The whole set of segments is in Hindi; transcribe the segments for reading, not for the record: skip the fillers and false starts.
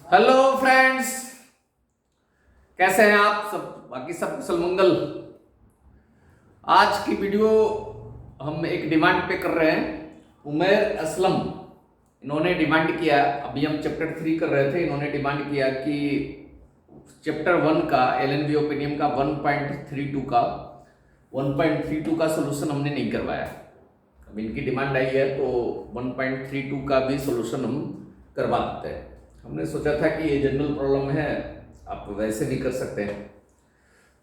हेलो फ्रेंड्स, कैसे हैं आप सब? बाकी सब कुशल मंगल। आज की वीडियो हम एक डिमांड पे कर रहे हैं। उमैर असलम, इन्होंने डिमांड किया, अभी हम चैप्टर 3 कर रहे थे, इन्होंने डिमांड किया कि चैप्टर 1 का एलएनबी ओपिनियन का 1.32 का सोल्यूशन हमने नहीं करवाया। अब इनकी डिमांड आई है तो 1.32 का भी सोल्यूशन हम करवा देते हैं। हमने सोचा था कि ये जनरल प्रॉब्लम है, आप वैसे भी कर सकते हैं,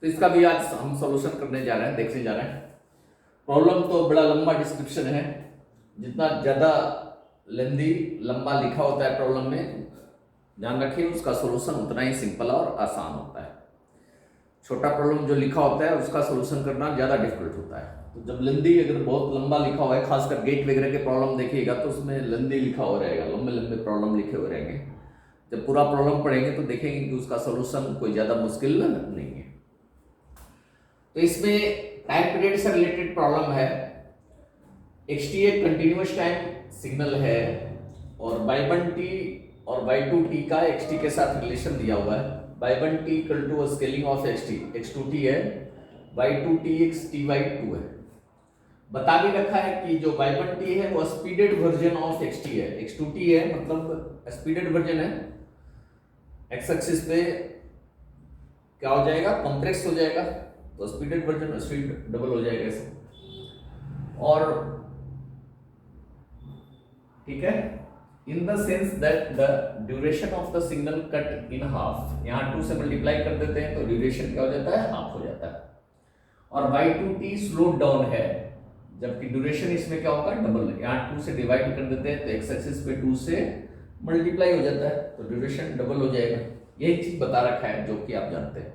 तो इसका भी आज हम सॉल्यूशन करने जा रहे हैं, देखने जा रहे हैं। प्रॉब्लम तो बड़ा लंबा डिस्क्रिप्शन है, जितना ज़्यादा लेंदी लंबा लिखा होता है प्रॉब्लम में, ध्यान रखिए उसका सॉल्यूशन उतना ही सिंपल और आसान होता है। छोटा प्रॉब्लम जो लिखा होता है उसका सॉल्यूशन करना ज़्यादा डिफिकल्ट होता है। तो जब लेंदी अगर बहुत लंबा लिखा हुआ है, खासकर गेट वगैरह के प्रॉब्लम देखिएगा तो उसमें लेंदी लिखा हुआ रहेगा, लंबे लंबे प्रॉब्लम लिखे हुए रहेंगे। जब पूरा प्रॉब्लम पढ़ेंगे तो देखेंगे कि उसका सॉल्यूशन कोई ज़्यादा मुश्किल नहीं है। तो इसमें टाइम पीरियड से रिलेटेड प्रॉब्लम है। xt एक कंटिन्यूअस टाइम सिग्नल है और y1t और y2t का xt के साथ रिलेशन दिया हुआ है। y1t equal to scaling of xt, x2t है, y2t ty2 है। बता भी रखा है कि जो y1t है वो स्पीडेड वर्जन ऑफ xt है, x2t है मतलब स्पीडेड वर्जन है। एक्स एक्सिस पे क्या हो जाएगा, कॉम्प्लेक्स हो जाएगा, तो स्पीडेड वर्जन स्पीड डबल हो जाएगा ऐसे। और ठीक है, in the sense that the duration of the signal cut in half, यहाँ 2 से मल्टीप्लाई कर देते हैं तो ड्यूरेशन क्या हो जाता है, हाफ हो जाता है। और y2t स्लो डाउन है, जबकि ड्यूरेशन इसमें क्या होगा, डबल। यहाँ 2 से डिवाइड कर देते हैं तो एक्स एक्सिस पे 2 से मल्टीप्लाई हो जाता है तो ड्यूरेशन डबल हो जाएगा। यही चीज बता रखा है जो कि आप जानते हैं।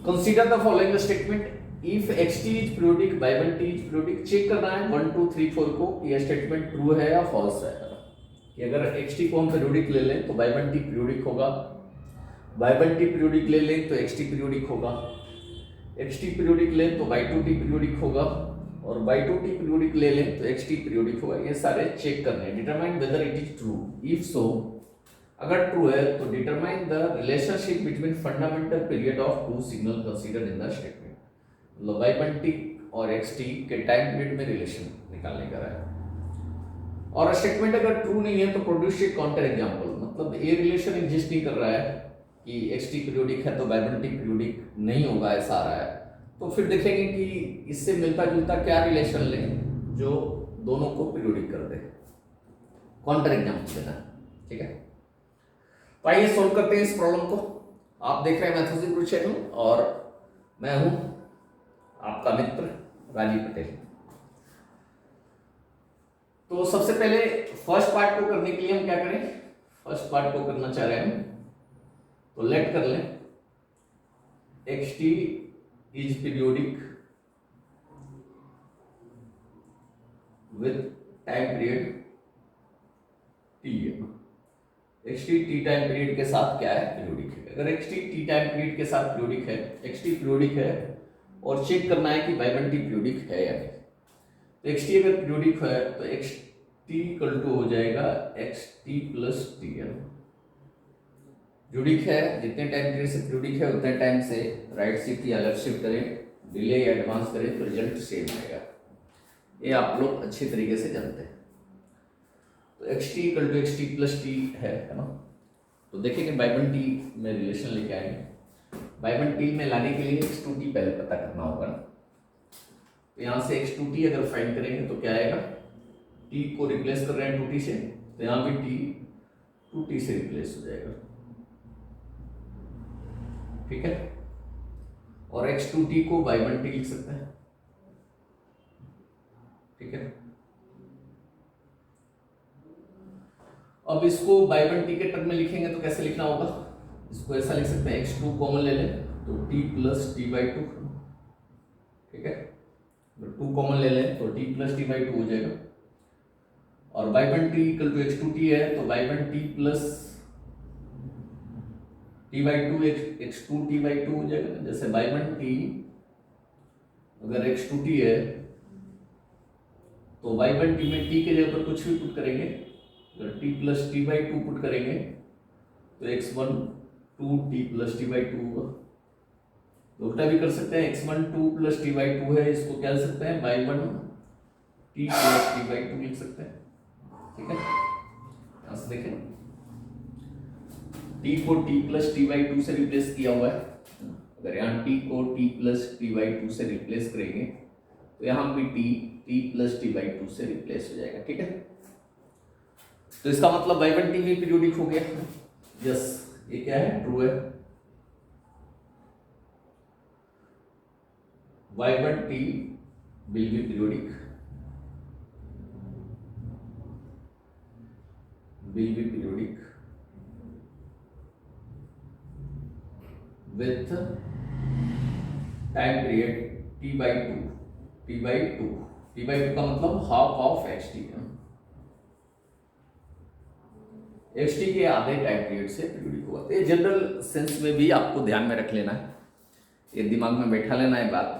Consider the following statement, if xt is periodic y1t is periodic. Check करना है 1 2 3 4 को ये स्टेटमेंट ट्रू है या फॉल्स है। कि अगर xt को हम पीरियोडिक ले लें तो y1t पीरियोडिक होगा, y1t पीरियोडिक ले लें तो xt पीरियोडिक होगा, xt पीरियोडिक लें तो y2t पीरियोडिक होगा, और y2t पीरियोडिक ले लें तो xt पीरियोडिक होगा। ये सारे चेक करने हैं। Determine whether it is true, if so, अगर ट्रू है तो determine the relationship between fundamental period of two signal considered in the statement. मतलब y1t और xt के टाइम पीरियड में रिलेशन निकालने का है। और स्टेटमेंट अगर ट्रू नहीं है तो प्रोड्यूस ए काउंटर एग्जांपल, मतलब ये रिलेशन एग्जिस्ट नहीं कर रहा है कि xt पीरियोडिक है तो y1t पीरियोडिक नहीं होगा, ऐसा आ रहा है। तो फिर देखेंगे कि इससे मिलता जुलता क्या रिलेशन लें जो दोनों को पीरियोडिक कर दे, काउंटर एग्जांपल देना। ठीक है, तो आइए सोल्व करते हैं इस प्रॉब्लम को। आप देख रहे हैं मैथमेटिक्स गुरु चैनल और मैं हूं आपका मित्र राजीव पटेल। तो सबसे पहले फर्स्ट पार्ट को करने के लिए हम क्या करें, फर्स्ट पार्ट को करना चाह रहे हैं तो लेट कर लें xt is periodic with time period t। xt t time period के साथ क्या है, पीरियोडिक है। अगर xt t टाइम पीरियड के साथ पीरियोडिक है, xt पीरियोडिक है, और चेक करना है कि y1t पीरियोडिक है या नहीं। तो xt अगर पीरियोडिक है तो xt इक्वल टू हो जाएगा xt प्लस tn। पीरियोडिक है, जितने टाइम पीरियड से पीरियोडिक है उतने टाइम से राइट शिफ्ट या लेफ्ट शिफ्ट करें, डिले या एडवांस करें तो रिजल्ट सेम आएगा। ये आप लोग अच्छी तरीके से जानते हैं। तो xt equal to xt plus t है ना। तो देखेंगे y1t में रिलेशन लेके आएंगे। y1t में लाने के लिए x2t पहले पता करना होगा ना। तो यहाँ से x2t अगर फाइंड करेंगे तो क्या आएगा, t को रिप्लेस कर रहे हैं 2t से, तो यहाँ भी t 2t से रिप्लेस हो जाएगा। ठीक है, और x2t को y1t लिख सकते हैं। ठीक है, अब इसको y1t के टर्म में लिखेंगे तो कैसे लिखना होगा, इसको ऐसा लिख सकते हैं x2 कॉमन ले लें तो t प्लस t/2। ठीक है, अगर 2 कॉमन ले लें तो t प्लस t/2 हो जाएगा। और y1t इक्वल टू x2t है तो y1t प्लस t/2 x2t/2 हो जाएगा। जैसे y1t अगर x2t है तो y1t में t के जगह पर कुछ भी पुट करेंगे अगर T plus T by two put करेंगे तो x1 two T plus T by two होगा। उल्टा भी कर सकते हैं, x1 two plus T by two है, इसको क्या लिख सकते हैं y1 T plus T by two लिख सकते हैं। ठीक है, यहां से देखें t को t plus T by to से रिप्लेस किया हुआ है। अगर यहाँ t को t plus T by to से रिप्लेस करेंगे तो यहाँ भी t plus T by to से रिप्लेस हो जाएगा। ठीक है, तो इसका मतलब y1 t भी पीरियोडिक हो गया। यस, ये क्या है, ट्रू है। y1 t will be periodic, with time period t by 2 का मतलब हाफ ऑफ xt है। xt के आधे टाइम पीरियड से पीरियोडिक हुआ। तो ये जनरल सेंस में भी आपको ध्यान में रख लेना है, ये दिमाग में बैठा लेना है बात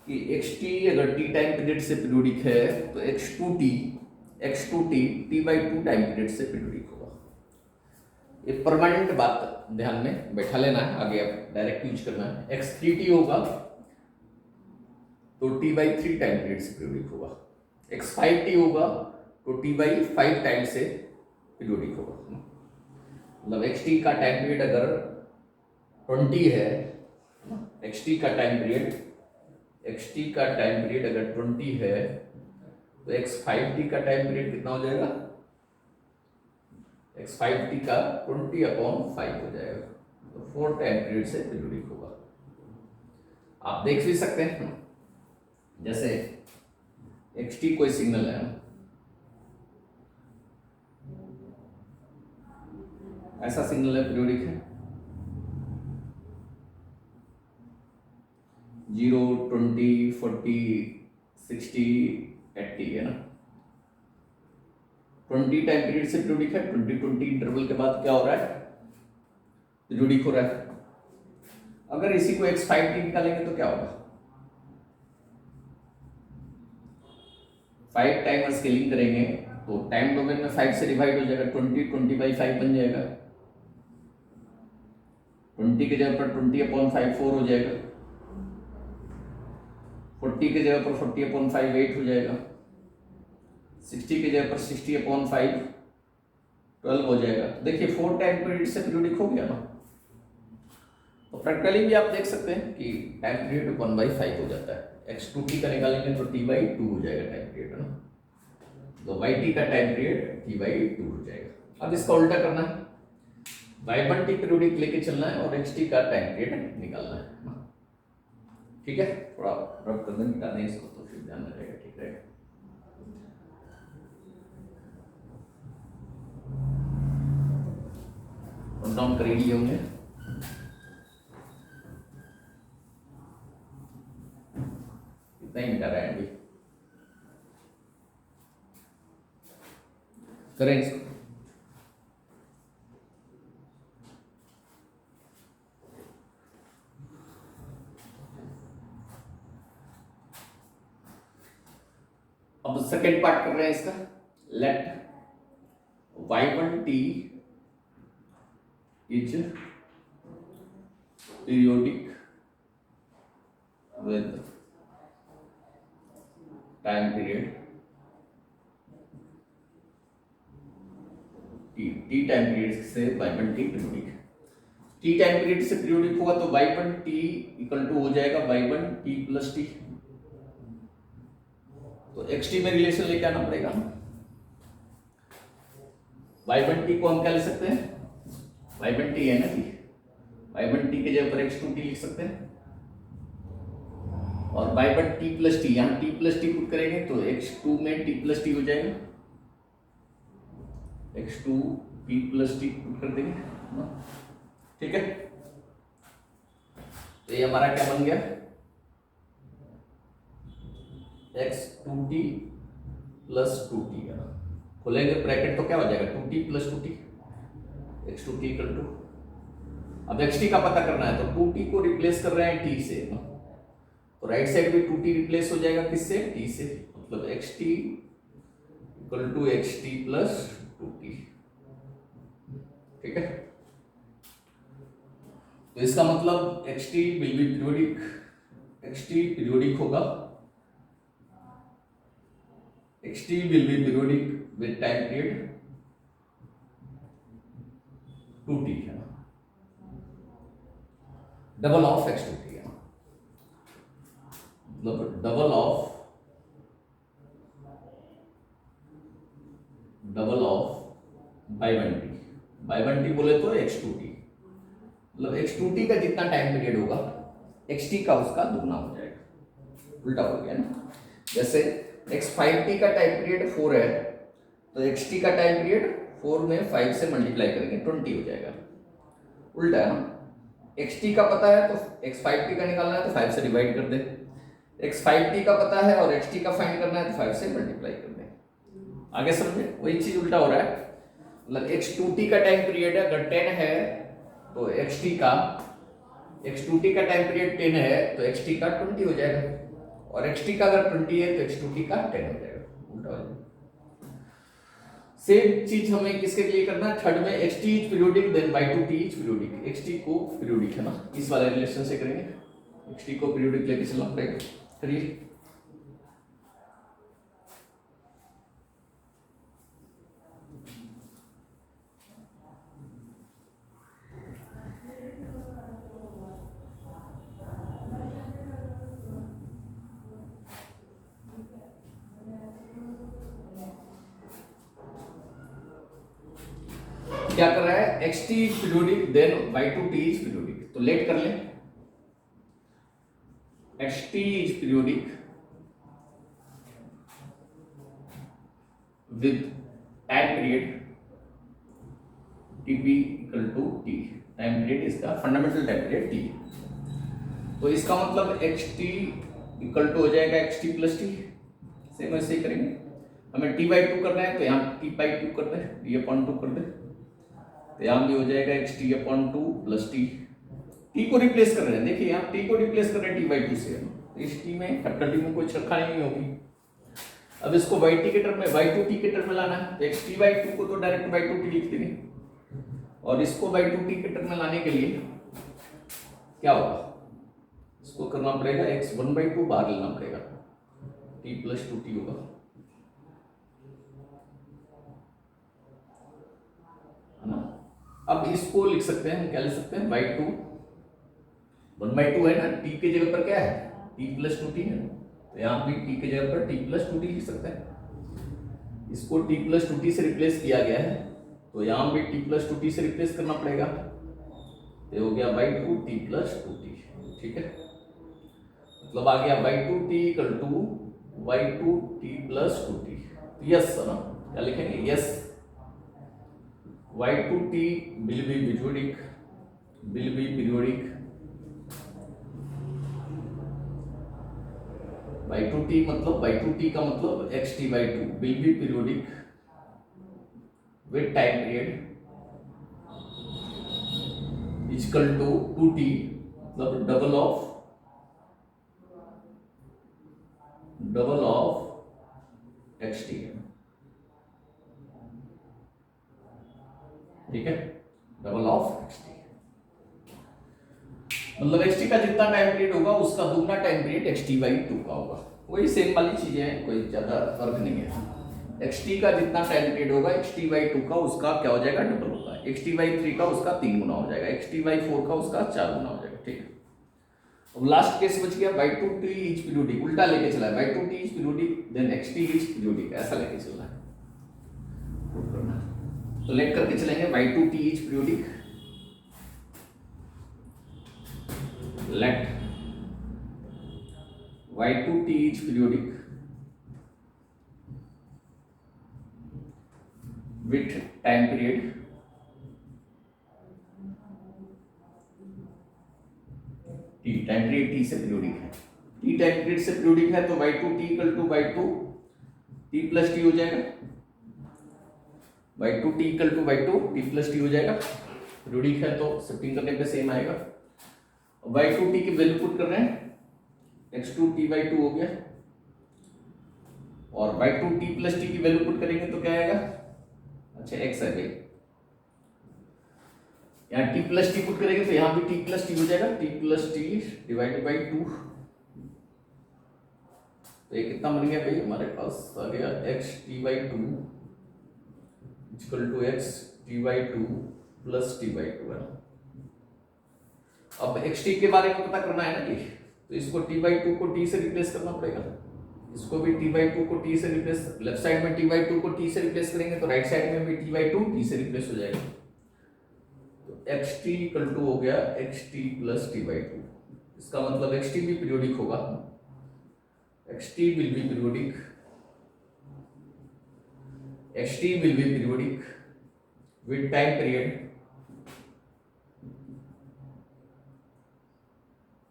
कि xt अगर t टाइम पीरियड से पीरियोडिक है तो x2t t by 2 time period से पीरियोडिक होगा। ये परमानेंट बात ध्यान में बैठा लेना है, आगे आप डायरेक्ट यूज करना है। x3t होगा तो t by 3 टाइम पीरियड से पीरियोडिक होगा। x5t होगा तो t by 5 टाइम से पीरियोडिक होगा। मतलब xt का टाइम पीरियड अगर 20 है, xt का टाइम पीरियड अगर 20 है तो x5t का टाइम पीरियड कितना हो जाएगा, x5t का 20/5 हो जाएगा। तो 4 टाइम पीरियड से पीरियोडिक होगा। आप देख भी सकते हैं, जैसे xt कोई सिग्नल है, ऐसा सिग्नल है, पीरियोडिक है, 0, 20, 40, 60, 80 है ना। 20 टाइम पीरियड से पीरियोडिक है। 20 इंटरवल के बाद क्या हो रहा है, पीरियोडिक हो रहा है। अगर इसी को x5t निकालेंगे तो क्या होगा, 5 टाइम स्केलिंग करेंगे तो टाइम डोमेन में 5 से डिवाइड हो जाएगा, 20/5 बन जाएगा। 20 की जगह पर 20/5 4 हो जाएगा, 40 की जगह पर 40/5 8 हो जाएगा, 60 की जगह पर 60/5 12 हो जाएगा। देखिए 4 टाइम पीरियड से पीरियोडिक हो गया ना। तो प्रैक्टिकली भी आप देख सकते हैं कि टाइम पीरियड 1/5 हो जाता है। x2t का निकालेंगे तो t/2 हो जाएगा टाइम पीरियड, है ना। तो yt का टाइम पीरियड t/2 हो जाएगा। अब इसका उल्टा करना है, y1t पीरियोडिक लेके चलना है और xt का टाइम पीरियड निकालना है। ठीक है, थोड़ा रब कर दें, मिटा दें इसको तो फिर ध्यान में रहेगा। ठीक रहेगा। नोट डाउन कर लिए होंगे। इतना ही मिटा रहा है अभी, करें इसको। अब सेकेंड पार्ट कर रहे हैं इसका। Let y1t is periodic with time period t time period से y1t पीरियोडिक है। t टाइम पीरियड से पीरियोडिक होगा तो y1t इक्वल टू हो जाएगा y1t प्लस t। तो xt में रिलेशन लेके आना पड़ेगा। y1t को हम क्या लिख सकते हैं, y1t है ना, y1t के जगह पर x2t लिख सकते हैं और y1t प्लस t, यहाँ t प्लस t पुट करेंगे तो x2 में t प्लस t हो जाएगा, x2 p plus t put कर देंगे। ठीक है, तो ये हमारा क्या बन गया, x2t प्लस 2t है। खोलेंगे ब्रैकेट तो क्या हो जाएगा, 2t plus 2t, x2t equal to, अब xt का पता करना है तो 2t को रिप्लेस कर रहे हैं t से, तो राइट साइड में 2t रिप्लेस हो जाएगा किससे, t से। मतलब xt equal to xt plus 2t। ठीक है, तो इसका मतलब xt will be periodic, xt periodic होगा, xt will be periodic with time period 2t है ना, डबल ऑफ x2t है, मतलब double of by one T बोले तो x2t, मतलब x2t का जितना टाइम पीरियड होगा xt का उसका दुगना हो जाएगा, उल्टा हो गया ना। जैसे x5t का टाइम पीरियड 4 है तो xt का टाइम पीरियड 4 में 5 से मल्टीप्लाई करेंगे 20 हो जाएगा, उल्टा है ना। xt का पता है तो x5t का निकालना है तो 5 से डिवाइड कर दे, x5t का पता है और xt का फाइंड करना है तो 5 से मल्टीप्लाई कर दे। आगे समझे, वही चीज उल्टा हो रहा है, मतलब x2t का टाइम पीरियड अगर 10 है तो x2t का टाइम पीरियड 10 है तो xt का 20 हो जाएगा, और xt का अगर 20 है तो x2t का 10 हो जाएगा, उल्टा हो जाएगा। सेम चीज हमें किसके लिए करना है, थर्ड में xt is periodic then y2t is periodic, xt को पीरियोडिक है ना, इस वाले रिलेशन से करेंगे, xt को पीरियोडिक लेके चलना पड़ेगा। करिए, क्या कर रहा है, xt is periodic then y2t is periodic, तो लेट कर ले, xt is periodic with time period tp equal to t, time period इसका फंडामेंटल टाइम पीरियड t, तो इसका मतलब xt इक्वल टू हो जाएगा xt प्लस t, सेम ऐसे ही करेंगे। हमें t/2 करना है तो यहाँ t/2 कर दे, t/2 कर दे, तो यहाँ भी हो जाएगा xt/2 प्लस t को रिप्लेस कर रहे हैं, देखिए यहाँ t को रिप्लेस कर रहे हैं t/2 से, तो इस t में कैपिटल T में कोई रखा नहीं होगी। अब इसको y2t के टर्म में लाना है, तो xt/2 को तो डायरेक्ट y2t लिख देंगे, और इसको y2t के टर्म में लाने के लिए क्या होगा, इसको करना पड़ेगा x1/2 बाहर लेना पड़ेगा, t प्लस 2t होगा, है ना। अब इसको लिख सकते हैं, क्या लिख सकते हैं, y2 1/2 है ना, t की जगह पर क्या है t प्लस 2t है, तो यहाँ भी t की जगह पर t प्लस 2t लिख सकते हैं। इसको t प्लस 2t से रिप्लेस किया गया है तो यहाँ भी t प्लस 2t से रिप्लेस करना पड़ेगा, तो हो गया y2 t प्लस 2t, ठीक है, मतलब आ गया y2t equal to y2 t plus 2t, yes ना, क्या लिखेंगे, yes y2t will be periodic, y2t मतलब y2t का मतलब xt/2 will be periodic with time period is equal to 2t, मतलब डबल ऑफ xt, ठीक है, डबल ऑफ xt, मतलब xt का जितना टाइम पीरियड होगा उसका दुगना टाइम पीरियड xt/2 का होगा, वही सेम वाली चीजें हैं, कोई ज्यादा फर्क नहीं है। xt का जितना टाइम पीरियड होगा xt/2 का उसका क्या हो जाएगा, डबल होगा, xt/3 का उसका 3 गुना हो जाएगा, xt/4 का उसका 4 गुना हो जाएगा, ठीक है। अब लास्ट केस बच गया y2t इज पीरियोडिक, उल्टा लेके चला है, y2t is periodic then xt is periodic, ऐसा लेके चलना है, तो लेट करके चलेंगे y2t is periodic, let y2t is periodic with time period t, time period t से पीरियोडिक है, t टाइम पीरियड से पीरियोडिक है तो y2t equal to y2 t plus t हो जाएगा, y2t equal to y2 t plus t हो जाएगा, पीरियोडिक है तो शिफ्टिंग करने पे सेम आएगा। y2t की वैल्यू पुट कर रहे हैं, x2t/2 हो गया, और y2t प्लस t की वैल्यू पुट करेंगे तो क्या आएगा, अच्छा x है भाई, यहाँ t प्लस टी पुट करेंगे तो यहाँ भी t प्लस टी हो जाएगा, t plus T divided by 2। तो ये कितना बन गया भाई हमारे पास आ गया x t by 2 equal to x t by 2 plus t by 2 है। अब x t के बारे में पता करना है ना जी, तो इसको t बाई 2 को t से रिप्लेस करना पड़ेगा, इसको भी t बाई 2 को t से रिप्लेस, लेफ्ट साइड में t बाई 2 को t से रिप्लेस करेंगे तो राइट साइड में भी t बाई 2 t से रिप्लेस हो जाएगा। तो x t इक्वल टू हो गया x t plus t by 2। इसका मतलब x t भी पीरियोडिक होगा, x t will be periodic, x t will be periodic with time period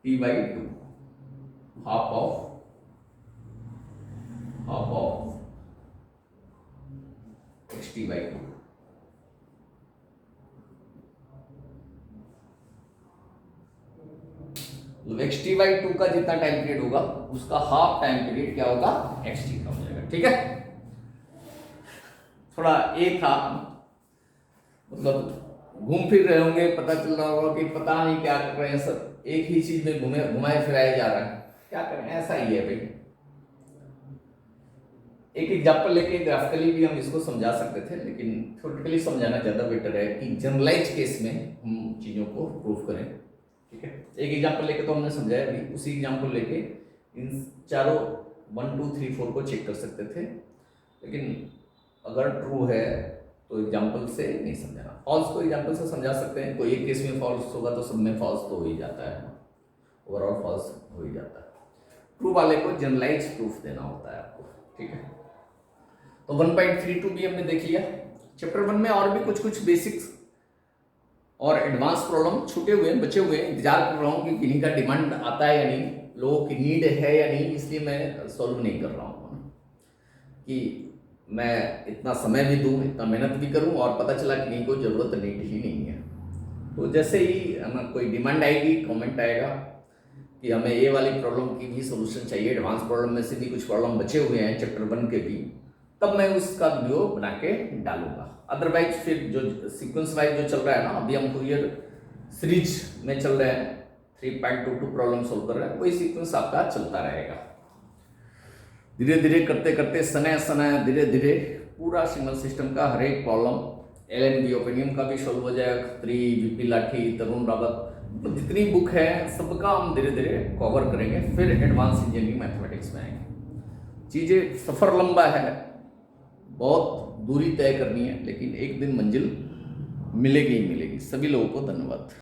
t by 2, half of x t by 2। X T by 2 का जितना टाइम पीरियड होगा उसका हाफ टाइम पीरियड क्या होगा, एक्स टी का हो जाएगा। ठीक है, थोड़ा ए था, मतलब घूम फिर रहे होंगे, पता चल रहा होगा कि पता नहीं क्या कर रहे हैं सब, एक ही चीज में घुमाए फिराए जा रहा है, क्या करें, ऐसा ही है भाई। एक एग्जाम्पल लेके ग्राफिकली भी हम इसको समझा सकते थे, लेकिन थ्योरेटिकली समझाना ज्यादा बेटर है कि जनरलाइज केस में हम चीजों को प्रूव करें। ठीक है, एक एग्जांपल लेके तो हमने समझाया अभी, उसी एग्जांपल लेके इन चारों 1 2 3 4 को चेक कर सकते थे, लेकिन अगर ट्रू है तो एग्जांपल से नहीं समझाना, फॉल्स को एग्जांपल से समझा सकते हैं। कोई एक केस में फॉल्स होगा तो सब में फॉल्स तो हो ही जाता है, ओवरऑल फॉल्स हो ही जाता है। ट्रू वाले को जनरलाइज प्रूफ देना होता है आपको। ठीक है, तो 1.32 भी हमने देख लिया। चैप्टर 1 में और भी कुछ बेसिक्स और एडवांस प्रॉब्लम छूटे हुए हैं, बचे हुए हैं, इंतजार कर रहा हूँ कि किन्हीं का डिमांड आता है या नहीं, लोगों की नीड है या नहीं, इसलिए मैं सॉल्व नहीं कर रहा हूँ कि मैं इतना समय भी दूँ, इतना मेहनत भी करूँ और पता चला कि नहीं कोई ज़रूरत नीड ही नहीं है। तो जैसे ही हमें कोई डिमांड आएगी, कमेंट आएगा कि हमें ये वाली प्रॉब्लम की भी सोल्यूशन चाहिए, एडवांस प्रॉब्लम में से भी कुछ प्रॉब्लम बचे हुए हैं चैप्टर 1 के भी, तब मैं उसका वीडियो बना के डालूंगा। अदरवाइज फिर जो सीक्वेंस वाइज जो चल रहा है ना, अभी हम फूरियर सीरीज में चल रहे हैं, 3.22 प्रॉब्लम सोल्व कर रहे हैं, वही सीक्वेंस आपका चलता रहेगा। धीरे धीरे करते करते समय धीरे धीरे पूरा सिग्नल सिस्टम का हर एक प्रॉब्लम, LNB ओपिनियन का भी सोल्व हो जाएगा, खत्री, VP लाठी, तरुण रावत, तो जितनी बुक है सबका हम धीरे धीरे कवर करेंगे, फिर एडवांस इंजीनियरिंग मैथमेटिक्स में आएंगे। चीज़ें सफ़र लंबा है, बहुत दूरी तय करनी है, लेकिन एक दिन मंजिल मिलेगी ही मिलेगी। सभी लोगों को धन्यवाद।